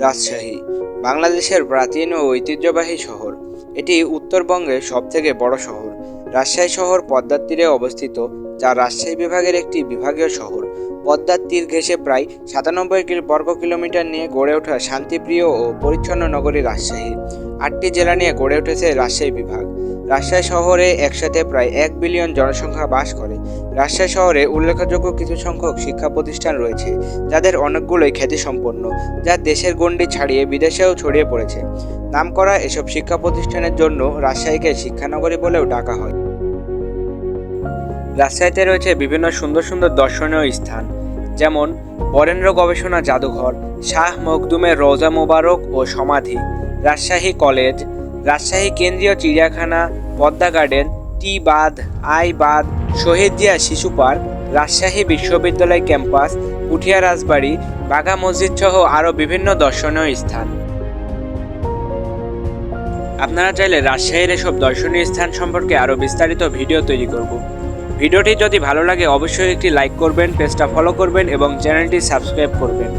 রাজশাহী বাংলাদেশের প্রাচীন ও ঐতিহ্যবাহী শহর। এটি উত্তরবঙ্গের সবথেকে বড় শহর। রাজশাহী শহর পদ্মার তীরে অবস্থিত, যা রাজশাহী বিভাগের একটি বিভাগীয় শহর। পদ্মার তীর ঘেঁষে প্রায় 97 বর্গ কিলোমিটার নিয়ে গড়ে ওঠা শান্তিপ্রিয় ও পরিচ্ছন্ন নগরী রাজশাহী। 8টি জেলা নিয়ে গড়ে উঠেছে রাজশাহী বিভাগ। রাজশাহী শহরে একসাথে প্রায় 1 বিলিয়ন জনসংখ্যা বাস করে। রাজশাহী শহরে উল্লেখযোগ্য কিছু সংখ্যক শিক্ষা প্রতিষ্ঠান রয়েছে, যাদের অনেকগুলোই খ্যাতিসম্পন্ন, যা দেশের গণ্ডি ছাড়িয়ে বিদেশেও ছড়িয়ে পড়েছে। নামকরা এসব শিক্ষা প্রতিষ্ঠানের জন্য রাজশাহীকে শিক্ষানগরী বলেও ডাকা হয়। রাজশাহীতে রয়েছে বিভিন্ন সুন্দর সুন্দর দর্শনীয় স্থান, যেমন বরেন্দ্র গবেষণা জাদুঘর, শাহ মখদুমের রওজা মোবারক ও সমাধি, রাজশাহী কলেজ, রাজশাহী কেন্দ্রীয় চিড়িয়াখানা, পদ্মা গার্ডেন, টি বাঁধ, আই বাঁধ, শহীদ জিয়া শিশু পার্ক, রাজশাহী বিশ্ববিদ্যালয় ক্যাম্পাস, পুঠিয়া রাজবাড়ি, বাঘা মসজিদ সহ আরও বিভিন্ন দর্শনীয় স্থান। আপনারা চাইলে রাজশাহীর এসব দর্শনীয় স্থান সম্পর্কে আরও বিস্তারিত ভিডিও তৈরি করব। ভিডিওটি যদি ভালো লাগে অবশ্যই একটি লাইক করবেন, পেজটা ফলো করবেন এবং চ্যানেলটি সাবস্ক্রাইব করবেন।